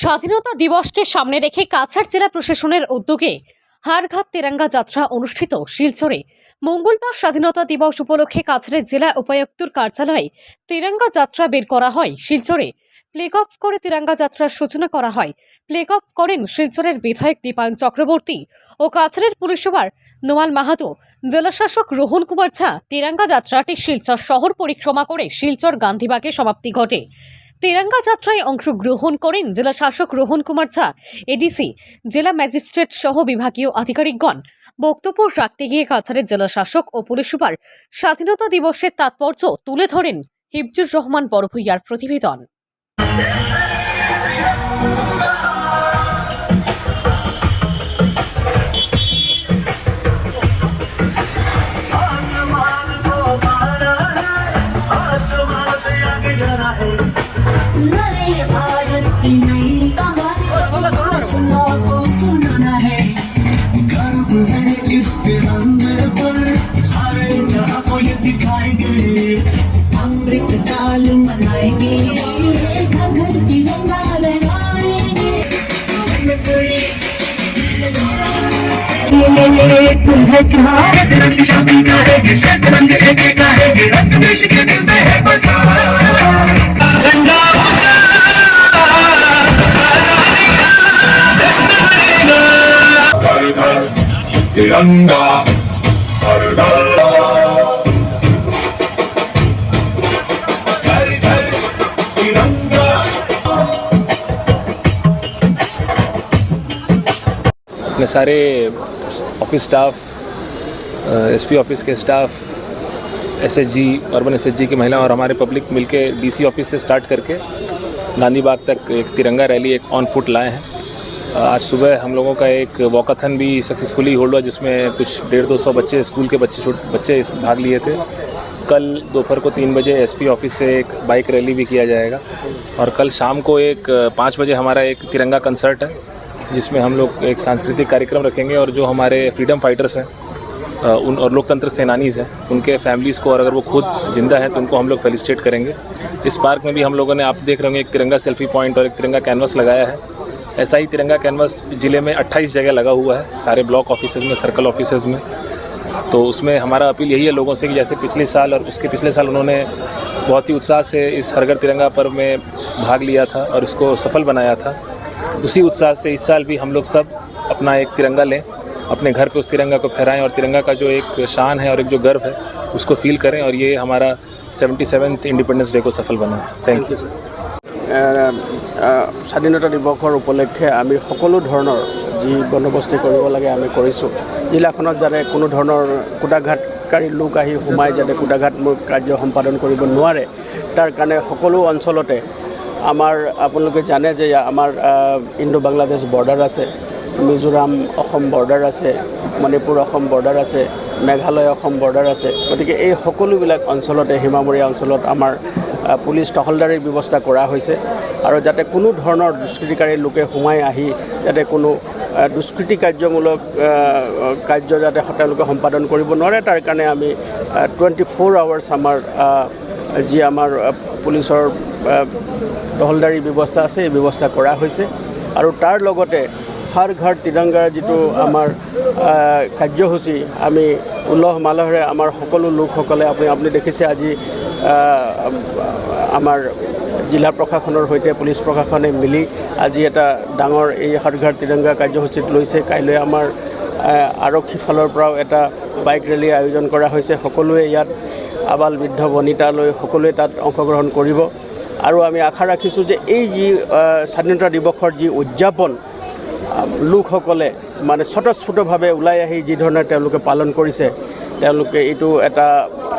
স্বাধীনতা দিবসকে সামনে রেখে কাছাড় জেলা প্রশাসনের উদ্যোগে হারঘাট তিরঙ্গা যাত্রা অনুষ্ঠিত শিলচরে। মঙ্গলবার স্বাধীনতা দিবস উপলক্ষে কাছাড়ের জেলা উপায়ুক্তর কার্যালয়ে তিরঙ্গা যাত্রা বের করা হয় শিলচরে। প্লেক অফ করে তিরঙ্গা যাত্রার সূচনা করা হয়। প্লেক অফ করেন শিলচরের বিধায়ক দীপায়ন চক্রবর্তী ও কাছাড়ের পুরসভার নোয়াল মাহাতো। জেলাশাসক রোহন কুমার ঝা তিরঙ্গা যাত্রাটি শিলচর শহর পরিক্রমা করে শিলচর গান্ধীবাগে সমাপ্তি ঘটে। তিরঙ্গা যাত্রায় অংশগ্রহণ করেন জেলা শাসক রোহন কুমার ঝা, এডিসি, জেলা ম্যাজিস্ট্রেট সহ বিভাগীয় আধিকারিকগণ। বক্তব্য রাখতে গিয়ে কাছাড়ের জেলা শাসক ও পুরসভার স্বাধীনতা দিবসের তাৎপর্য তুলে ধরেন হিফজুর রহমান বড়ভূইয়ার প্রতিবেদন। सुनाना है गर्व है इस तिरंगे पर सारे जहां को ये दिखाएंगे अमृत काल मनाएंगे घर घर तिरंगा लहराएंगे तिरंगे शादी का है तिरंगे एक का है रक्त देश के दिल में है बसा तिरंगा हर घर घर तिरंगा। अपने सारे ऑफिस स्टाफ, एसपी ऑफिस के स्टाफ, एसएचजी, अर्बन एसएचजी की महिला और हमारे पब्लिक मिलके डीसी ऑफिस से स्टार्ट करके गांधी बाग तक एक तिरंगा रैली एक ऑन फुट लाए हैं। आज सुबह हम लोगों का एक वॉकाथन भी सक्सेसफुली होल्ड हुआ जिसमें कुछ 150-200 बच्चे, स्कूल के बच्चे भाग लिए थे। कल दोपहर को 3 बजे एसपी ऑफिस से एक बाइक रैली भी किया जाएगा और कल शाम को एक 5 बजे हमारा एक तिरंगा कंसर्ट है जिसमें हम लोग एक सांस्कृतिक कार्यक्रम रखेंगे और जो हमारे फ्रीडम फाइटर्स हैं उन और लोकतंत्र सेनानीज़ हैं उनके फैमिलीज़ को, और अगर वो खुद जिंदा हैं तो उनको हम लोग फेलिसिटेट करेंगे। इस पार्क में भी हम लोगों ने, आप देख रहे होंगे, एक तिरंगा सेल्फी पॉइंट और एक तिरंगा कैनवस लगाया है। ऐसा ही तिरंगा कैनवस ज़िले में 28 जगह लगा हुआ है, सारे ब्लॉक ऑफिसेज में, सर्कल ऑफिसेज में। तो उसमें हमारा अपील यही है लोगों से कि जैसे पिछले साल और उसके पिछले साल उन्होंने बहुत ही उत्साह से इस हर घर तिरंगा पर्व में भाग लिया था और इसको सफल बनाया था, उसी उत्साह से इस साल भी हम लोग सब अपना एक तिरंगा लें, अपने घर पे उस तिरंगा को फहराएं और तिरंगा का जो एक शान है और एक जो गर्व है उसको फील करें और ये हमारा 77th इंडिपेंडेंस डे को सफल बनाए। Thank you. স্বাধীনতা দিৱসৰ উপলক্ষে আমি সকলো ধৰণৰ যি বন্দোবস্তি কৰিব লাগে আমি কৰিছোঁ। জিলাখনত যাতে কোনো ধৰণৰ কুটাঘাতকাৰী লোক আহি সোমাই যাতে কুটাঘাতমূলক কাৰ্য সম্পাদন কৰিব নোৱাৰে তাৰ কাৰণে সকলো অঞ্চলতে আমাৰ, আপোনালোকে জানে যে আমাৰ ইণ্ডো বাংলাদেশ বৰ্ডাৰ আছে, মিজোৰাম অসম বৰ্ডাৰ আছে, মণিপুৰ অসম বৰ্ডাৰ আছে, মেঘালয় অসম বৰ্ডাৰ আছে। গতিকে এই সকলোবিলাক অঞ্চলতে সীমামূৰীয়া অঞ্চলত আমাৰ পুলিচ টহলদাৰীৰ ব্যৱস্থা কৰা হৈছে আৰু যাতে কোনো ধৰণৰ দুষ্কৃতিকাৰী লোকে সোমাই আহি যাতে কোনো দুষ্কৃতি কাৰ্যমূলক কাৰ্য যাতে তেওঁলোকে সম্পাদন কৰিব নোৱাৰে তাৰ কাৰণে আমি 24 আৱাৰ্ছ আমাৰ যি আমাৰ পুলিচৰ টহলদাৰী ব্যৱস্থা আছে এই ব্যৱস্থা কৰা হৈছে। আৰু তাৰ লগতে হৰ ঘৰ তিৰংগাৰ যিটো আমাৰ কাৰ্যসূচী আমি উলহ মালহেৰে আমাৰ সকলো লোকসকলে, আপুনি দেখিছে আজি আমাৰ জিলা প্ৰশাসনৰ সৈতে পুলিচ প্ৰশাসনে মিলি আজি এটা ডাঙৰ এই হৰ ঘৰ তিৰংগা কাৰ্যসূচীত লৈছে। কাইলৈ আমাৰ আৰক্ষী ফালৰ পৰাও এটা বাইক ৰেলী আয়োজন কৰা হৈছে। সকলোৱে ইয়াত আবাল বৃদ্ধ বনিতালৈ সকলোৱে তাত অংশগ্ৰহণ কৰিব আৰু আমি আশা ৰাখিছোঁ যে এই যি স্বাধীনতা দিৱসৰ যি উদযাপন লোকসকলে মানে স্বতঃস্ফূৰ্তভাৱে ওলাই আহি যি ধৰণে তেওঁলোকে পালন কৰিছে, তেওঁলোকে এইটো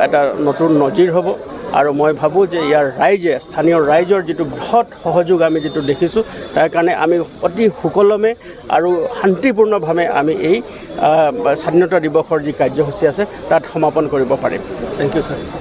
এটা নতুন নজিৰ হ'ব। আৰু মই ভাবোঁ যে ইয়াৰ ৰাইজে, স্থানীয় ৰাইজৰ যিটো বৃহৎ সহযোগ আমি যিটো দেখিছোঁ তাৰ কাৰণে আমি অতি সুকলমে আৰু শান্তিপূৰ্ণভাৱে আমি এই স্বাধীনতা দিৱসৰ যি কাৰ্যসূচী আছে তাত সমাপন কৰিব পাৰিম। Thank you sir.